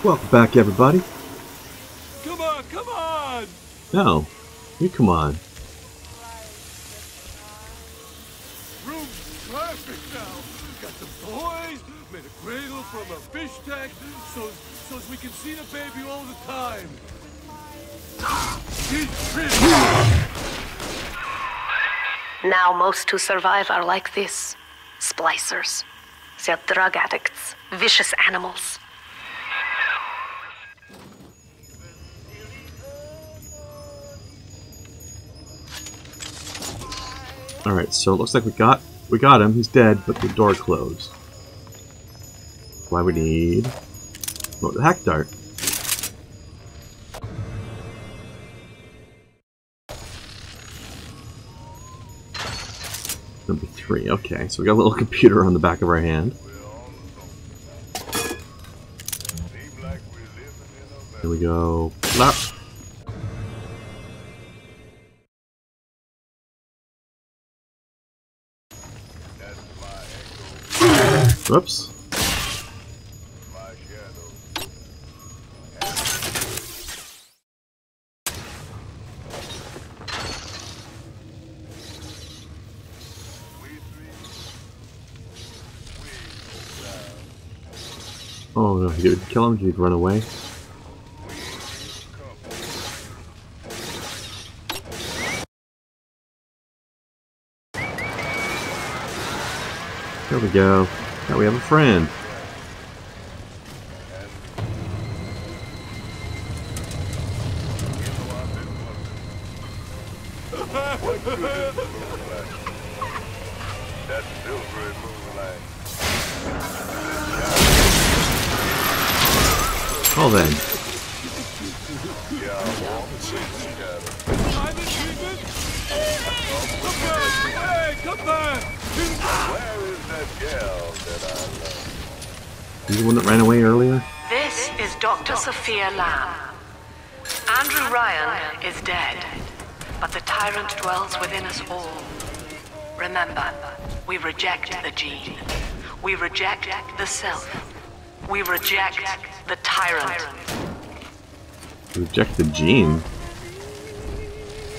Welcome back, everybody. Come on, come on! No, you come on. Room's perfect now. Got the toys, made a cradle from a fish tank, so we can see the baby all the time. Now most who survive are like this. Splicers. They're drug addicts. Vicious animals. Alright, so it looks like we got him. He's dead, but the door closed. Why we need... Oh, the hack dart. Number 3, okay, so we got a little computer on the back of our hand. Here we go. Flap. Whoops. Oh no, he would kill him, he'd run away. There we go. Now we have a friend. Well then. Come back! Where is that gal that I love? You the one that ran away earlier? This is Dr. Sophia Lamb. Andrew Ryan is dead, but the tyrant dwells within us all. Remember, we reject the gene. We reject the self. We reject the tyrant. Reject the gene?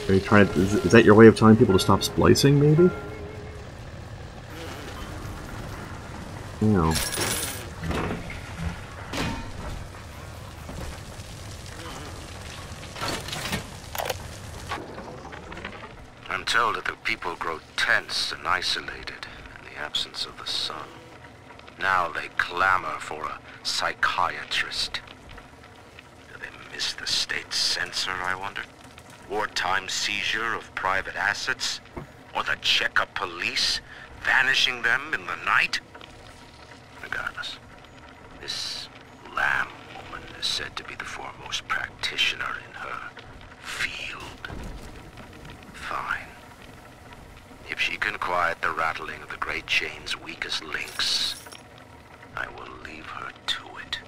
Are you trying to, is that your way of telling people to stop splicing, maybe? No. I'm told that the people grow tense and isolated in the absence of the sun. Now they clamor for a psychiatrist. Do they miss the state censor, I wonder? Wartime seizure of private assets? Or the checkup police vanishing them in the night? Regardless, this Lamb woman is said to be the foremost practitioner in her field. Fine. If she can quiet the rattling of the Great Chain's weakest links, I will leave her to it.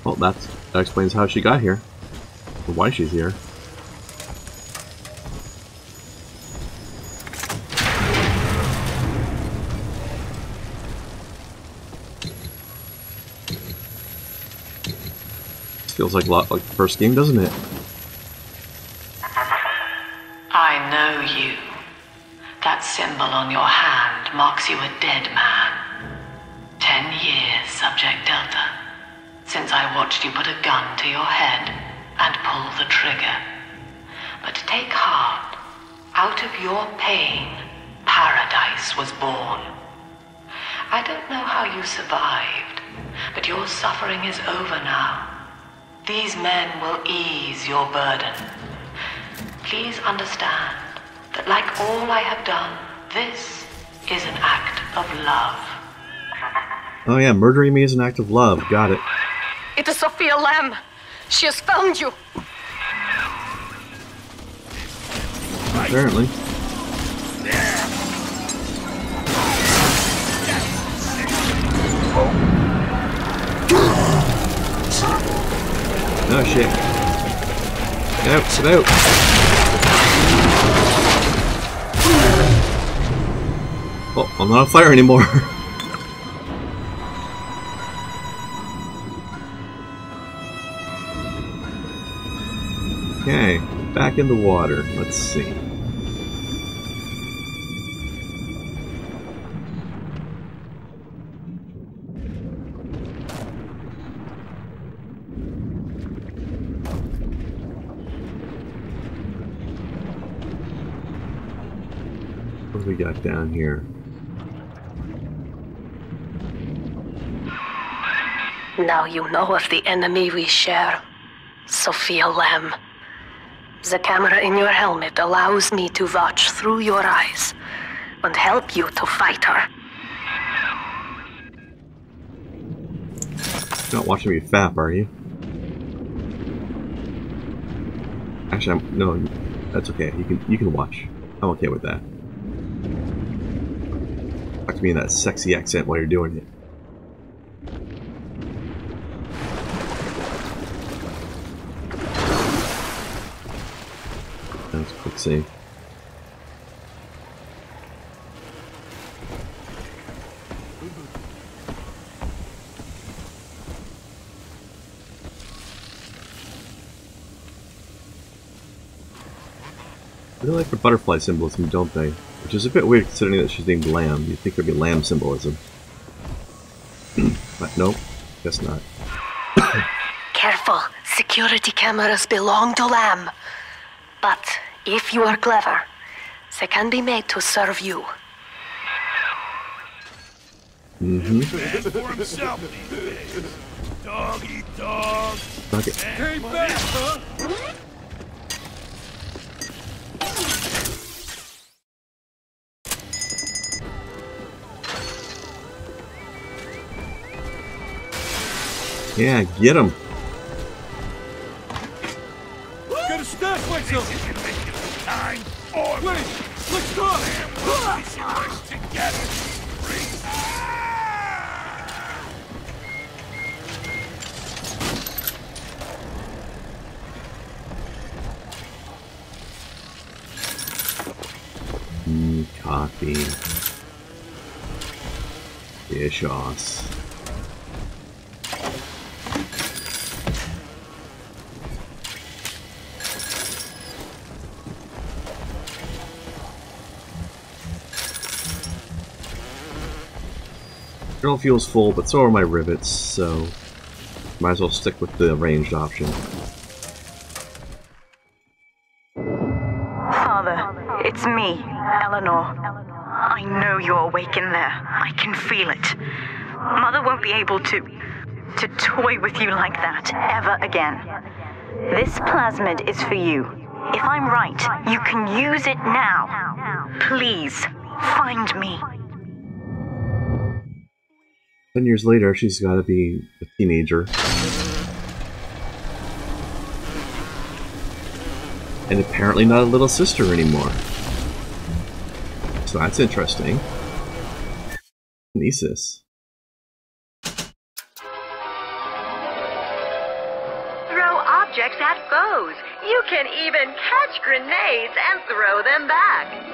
Well, that explains how she got here. Or why she's here. Feels like a lot like the first game, doesn't it? I know you. That symbol on your hand marks you a dead man. 10 years, Subject Delta, since I watched you put a gun to your head and pull the trigger. But take heart. Out of your pain, paradise was born. I don't know how you survived, but your suffering is over now. These men will ease your burden. Please understand that like all I have done, this is an act of love. Oh yeah, murdering me is an act of love. Got it. It is Sophia Lamb. She has found you. Apparently. Oh shit. Get out, get out. Oh, I'm not on fire anymore. Okay, back in the water. Let's see. What do we got down here? Now you know of the enemy we share, Sophia Lamb. The camera in your helmet allows me to watch through your eyes and help you to fight her. You're not watching me fap, are you? Actually, no, that's okay. You can watch. I'm okay with that. Talk to me in that sexy accent while you're doing it. That's a quick save. They like the butterfly symbolism, don't they? Which is a bit weird considering that she's named Lamb. You'd think there'd be lamb symbolism. But nope, guess not. Careful, security cameras belong to Lamb. But if you are clever, they can be made to serve you. Man for himself these days. Dog eat dog. Okay. Came back, huh? Yeah, get him. Gotta stash myself. Time for wait, let's go. Together. Coffee. Bioshock. Journal fuel's full, but so are my rivets, so might as well stick with the ranged option. Father, it's me, Eleanor. I know you're awake in there. I can feel it. Mother won't be able to toy with you like that ever again. This plasmid is for you. If I'm right, you can use it now. Please, find me. 10 years later, she's gotta be a teenager. And apparently not a little sister anymore. So that's interesting. Kinesis. Throw objects at foes. You can even catch grenades and throw them back.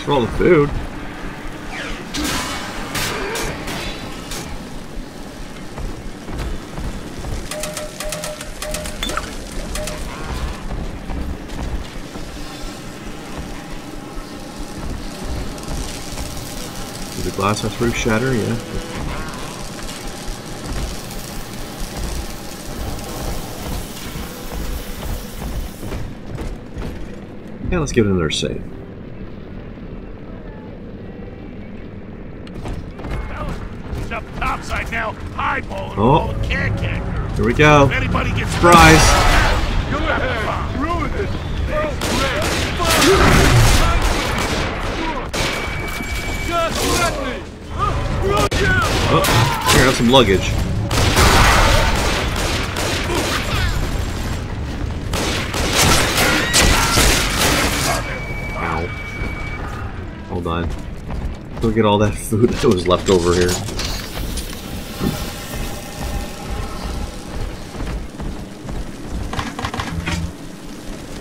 For all the food. Did the glass house roof shatter? Yeah. Yeah, let's give it another save. Topside now, eyeballing all the can-can. Here we go. Anybody gets Surprise! Go ahead, ruin it. Just let me. Oh, here, have some luggage. Hold on. Look at all that food that was left over here.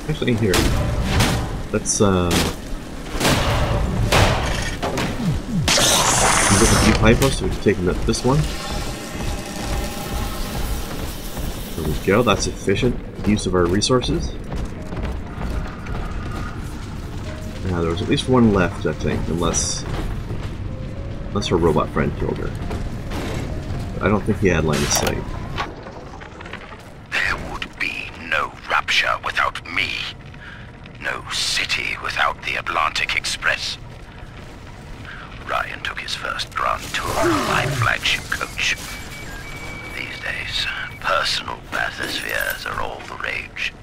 Actually, here. Let's look at the pipe so we can take this one. There we go. That's efficient use of our resources. Now there was at least one left, I think, unless her robot friend killed her. But I don't think he had line of sight. There would be no Rapture without me. No city without the Atlantic Express. Ryan took his first grand tour on my flagship coach. These days, personal bathyspheres are all the rage.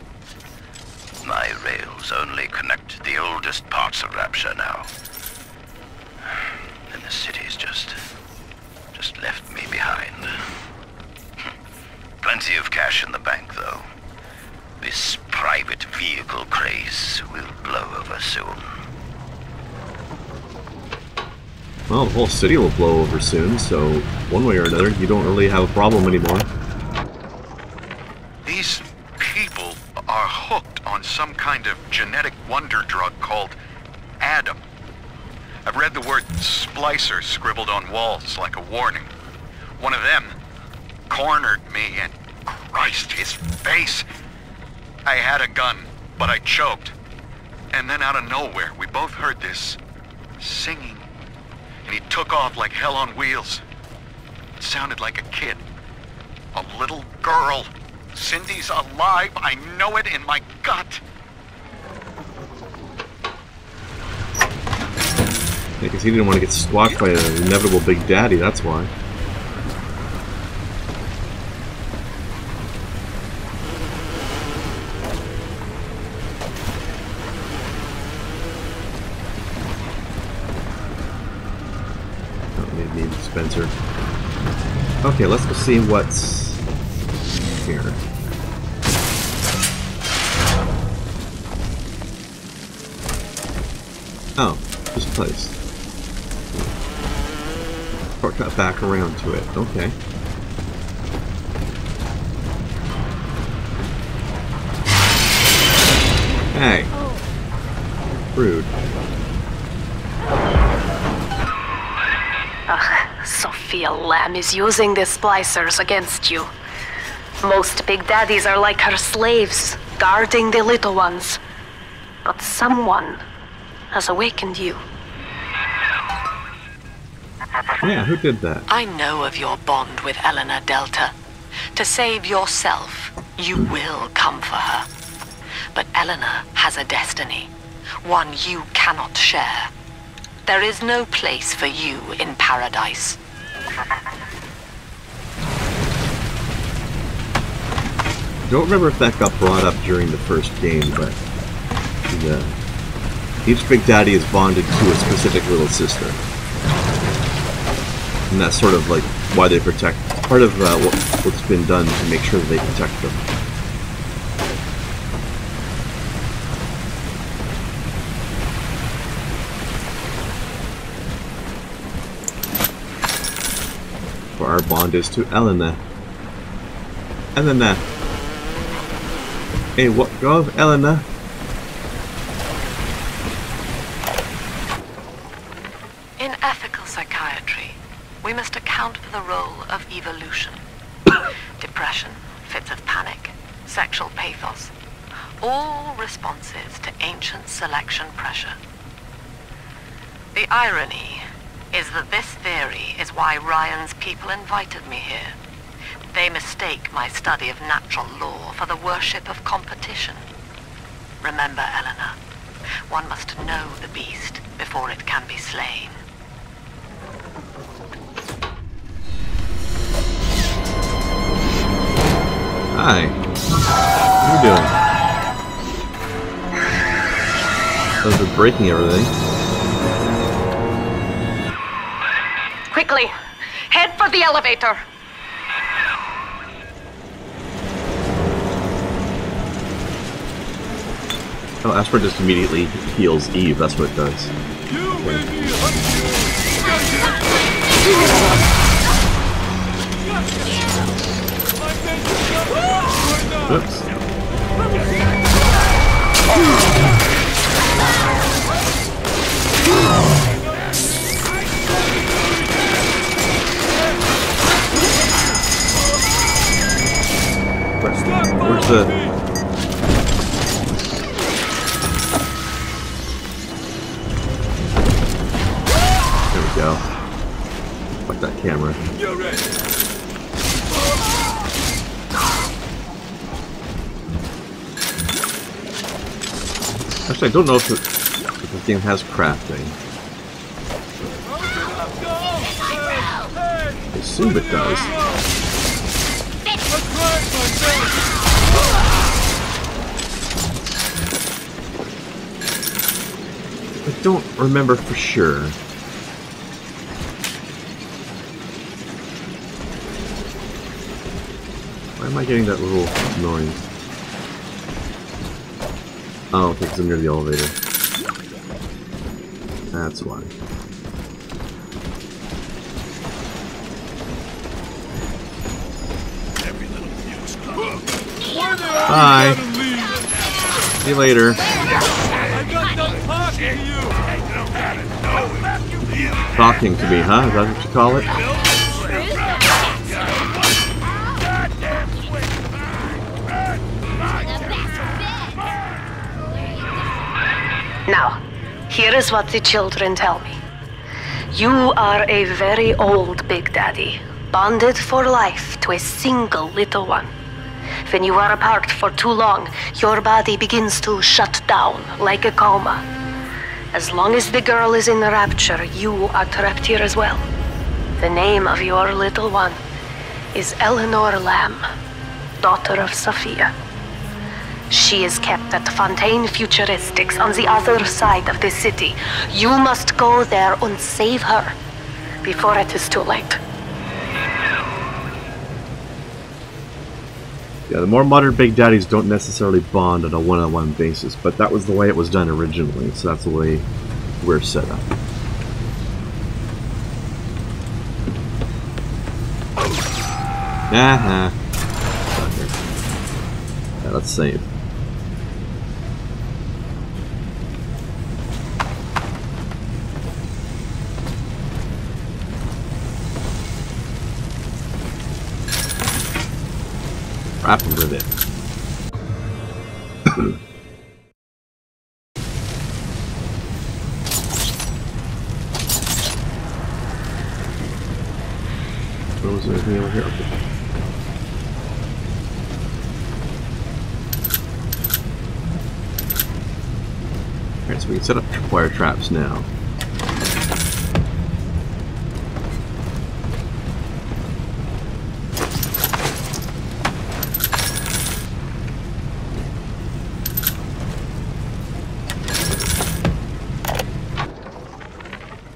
My rails only connect the oldest parts of Rapture now. And the city's just left me behind. Plenty of cash in the bank, though. This private vehicle craze will blow over soon. Well, the whole city will blow over soon, so one way or another, you don't really have a problem anymore. These people are hooked on some kind of genetic wonder drug called Adam. I've read the word splicer scribbled on walls like a warning. One of them cornered me and Christ, his face. I had a gun, but I choked. And then out of nowhere, we both heard this singing. And he took off like hell on wheels. It sounded like a kid. A little girl. Cindy's alive. I know it in my gut. Yeah, because he didn't want to get squashed by an inevitable Big Daddy, that's why. Dispenser. Okay, let's go see what's here. Oh, this place. Shortcut back around to it. Okay. Hey. Rude. Sophia Lamb is using the splicers against you. Most Big Daddies are like her slaves, guarding the little ones. But someone has awakened you. Yeah, who did that? I know of your bond with Eleanor Delta. To save yourself, you will come for her. But Eleanor has a destiny, one you cannot share. There is no place for you in paradise. Don't remember if that got brought up during the first game, but each Big Daddy is bonded to a specific little sister. And that's sort of like why they protect, part of what's been done to make sure that they protect them. For our bond is to Eleanor. Eleanor. Hey, what go, Eleanor? In ethical psychiatry, we must account for the role of evolution. Depression, fits of panic, sexual pathos, all responses to ancient selection pressure. The irony is that this theory is why Ryan's people invited me here. They mistake my study of natural law for the worship of competition. Remember, Eleanor, one must know the beast before it can be slain. Hi. What are you doing? Those are breaking everything. Quickly, head for the elevator. Oh, aspirin just immediately heals Eve, that's what it does. Oops. Where's the... There we go. Fuck that camera. You're ready. Actually, I don't know if the game has crafting. I assume it does. I don't remember for sure. Why am I getting that little noise? Oh, because I'm near the elevator. That's why. Bye. See you later. Talking to me, huh? Is that what you call it? Now, here is what the children tell me. You are a very old Big Daddy, bonded for life to a single little one. When you are apart for too long, your body begins to shut down like a coma. As long as the girl is in the Rapture, you are trapped here as well. The name of your little one is Eleanor Lamb, daughter of Sophia. She is kept at Fontaine Futuristics on the other side of the city. You must go there and save her before it is too late. Yeah, the more modern Big Daddies don't necessarily bond on a one-on-one basis, but that was the way it was done originally, so that's the way we're set up. Yeah, let's save. Wrap with it. Was there anything over here? Okay. Alright, so we can set up wire traps now.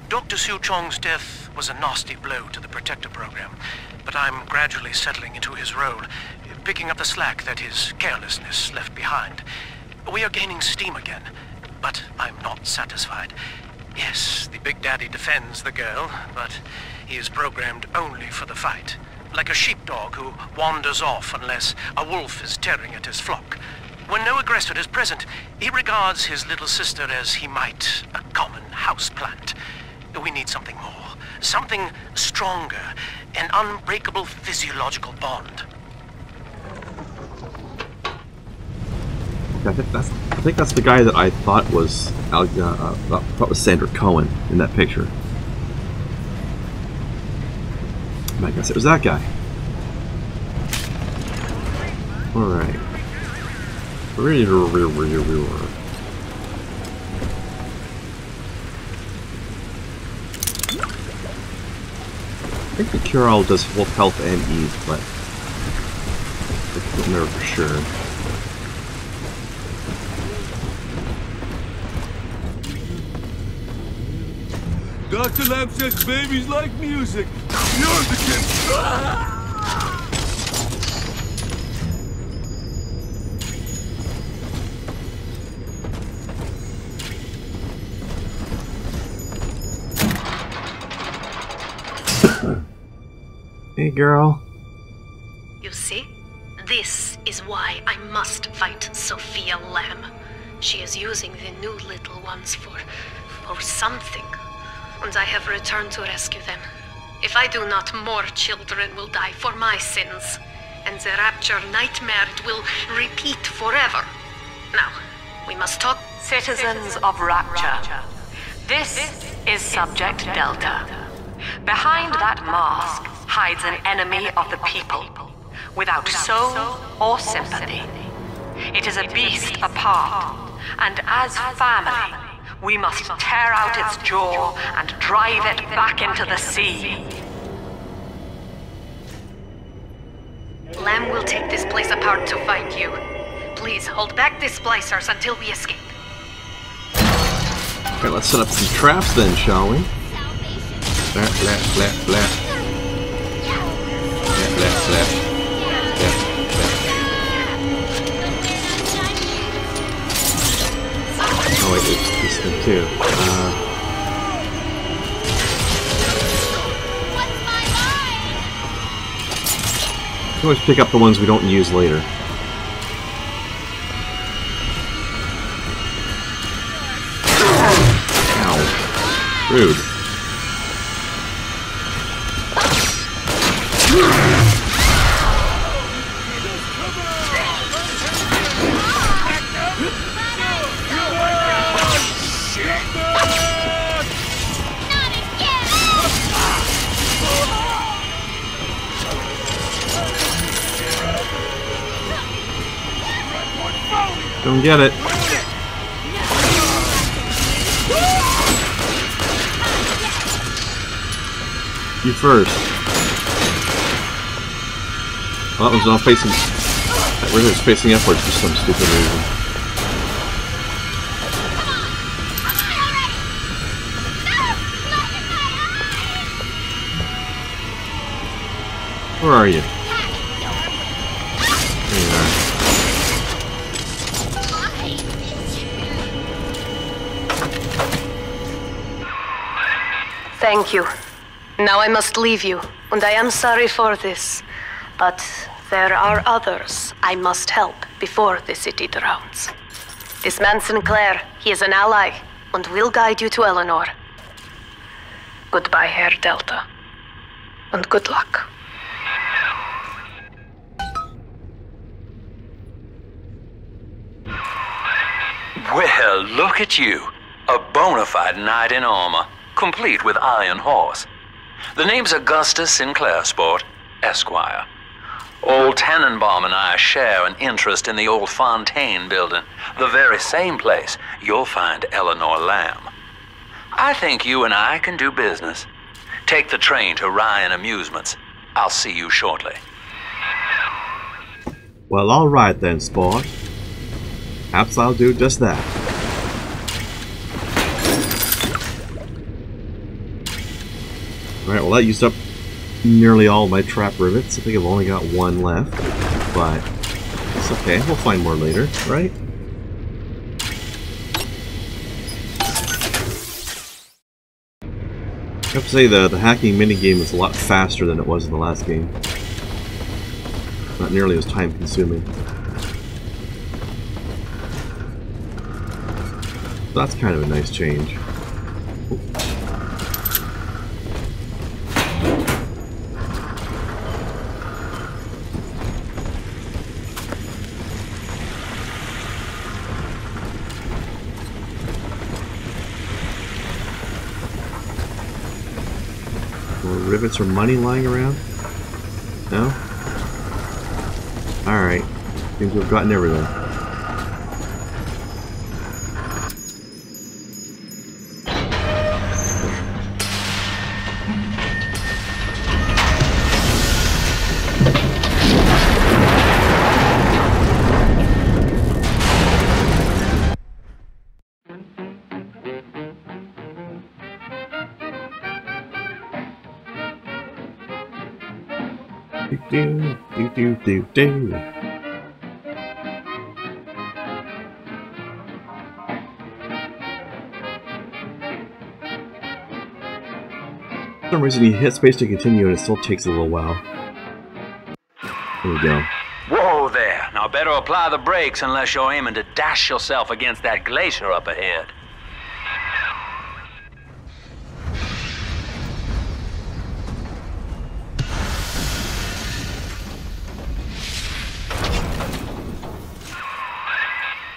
Dr. Siu Chong's death was a nasty blow to the Protector program, but I'm gradually settling into his role, picking up the slack that his carelessness left behind. We are gaining steam again, but I'm not satisfied. Yes, the Big Daddy defends the girl, but he is programmed only for the fight, like a sheepdog who wanders off unless a wolf is tearing at his flock. When no aggressor is present, he regards his little sister as he might a common houseplant. We need something more, something stronger, an unbreakable physiological bond. I think that's the guy that I thought was Sandra Cohen in that picture. I guess it was that guy. All right. I think the cure-all does both health and ease, but I don't know for sure. Dr. Lamb says babies like music. You're the kid. Hey, girl. You see? This is why I must fight Sophia Lamb. She is using the new little ones for something. And I have returned to rescue them. If I do not, more children will die for my sins. And the Rapture nightmare will repeat forever. Now, we must talk. Citizens of Rapture, this is Subject Delta. Behind that mask hides an enemy of the people, without soul or sympathy. It is a beast apart, and as family, we must tear out its jaw and drive it back into the sea. Lamb will take this place apart to find you. Please hold back the splicers until we escape. Okay, let's set up some traps then, shall we? Flap, flap, flap, flap. Flap, flap, flap. Flap, flap. Oh wait, it's this thing too. We can always pick up the ones we don't use later. Ow. Rude. Don't get it. You first. Well, that one's not facing. That river's facing upwards for some stupid reason. Where are you? There you are. Thank you. Now I must leave you, and I am sorry for this. But there are others I must help before the city drowns. This man Sinclair, he is an ally, and will guide you to Eleanor. Goodbye, Herr Delta. And good luck. Well, look at you. A bona fide knight in armor, complete with iron horse. The name's Augustus Sinclair Sport, Esquire. Old Tannenbaum and I share an interest in the old Fontaine building, the very same place you'll find Eleanor Lamb. I think you and I can do business. Take the train to Ryan Amusements. I'll see you shortly. Well, alright then, Sport. Perhaps I'll do just that. Alright, well that used up nearly all my trap rivets. I think I've only got one left, but it's okay. We'll find more later, right? I have to say the hacking minigame is a lot faster than it was in the last game. Not nearly as time consuming. So that's kind of a nice change. Rivets or money lying around? No? Alright. Seems we've gotten everything. Do do do do do. For some reason, you hit space to continue, and it still takes a little while. There we go. Whoa there. Now better apply the brakes unless you're aiming to dash yourself against that glacier up ahead.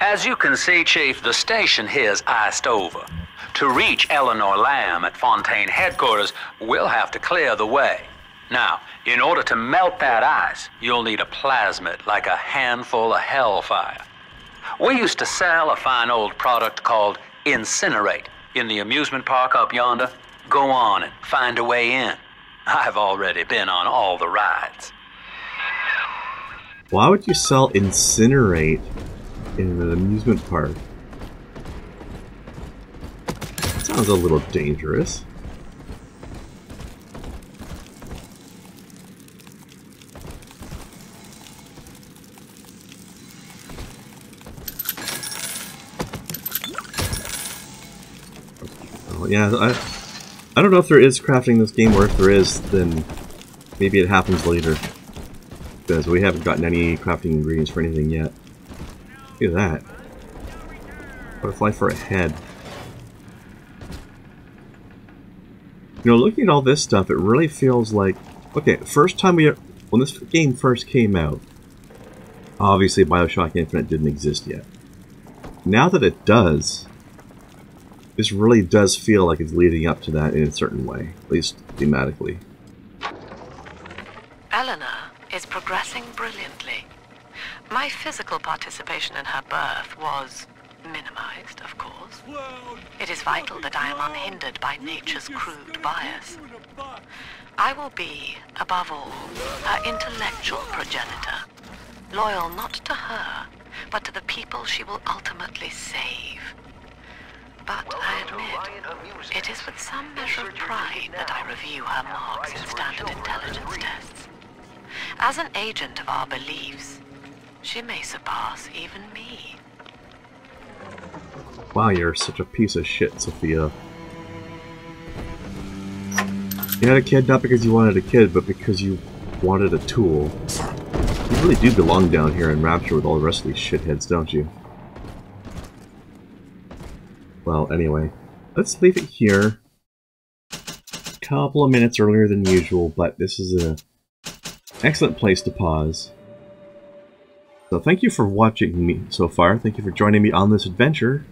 As you can see, Chief, the station here's iced over. To reach Eleanor Lamb at Fontaine headquarters, we'll have to clear the way. Now, in order to melt that ice, you'll need a plasmid, like a handful of hellfire. We used to sell a fine old product called Incinerate in the amusement park up yonder. Go on and find a way in. I've already been on all the rides. Why would you sell Incinerate in an amusement park? That sounds a little dangerous. Oh, yeah, I don't know if there is crafting in this game, or if there is, then maybe it happens later. Because we haven't gotten any crafting ingredients for anything yet. Look at that. Butterfly for a head. You know, looking at all this stuff, it really feels like... Okay, first time when this game first came out, obviously Bioshock Infinite didn't exist yet. Now that it does, this really does feel like it's leading up to that in a certain way, at least thematically. Eleanor is progressing brilliantly. My physical participation in her birth was minimized, of course. It is vital that I am unhindered by nature's crude bias. I will be, above all, her intellectual progenitor, loyal not to her, but to the people she will ultimately save. But I admit, it is with some measure of pride that I review her marks in standard intelligence tests. As an agent of our beliefs, she may surpass even me. Wow, you're such a piece of shit, Sophia. You had a kid not because you wanted a kid, but because you wanted a tool. You really do belong down here in Rapture with all the rest of these shitheads, don't you? Well, anyway, let's leave it here. A couple of minutes earlier than usual, but this is an excellent place to pause. So thank you for watching me so far. Thank you for joining me on this adventure.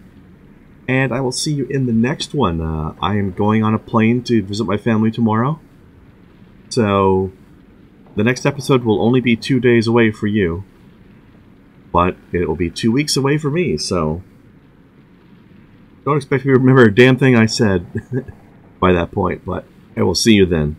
And I will see you in the next one. I am going on a plane to visit my family tomorrow. So the next episode will only be 2 days away for you. But it will be 2 weeks away for me, so don't expect me to remember a damn thing I said by that point, but I will see you then.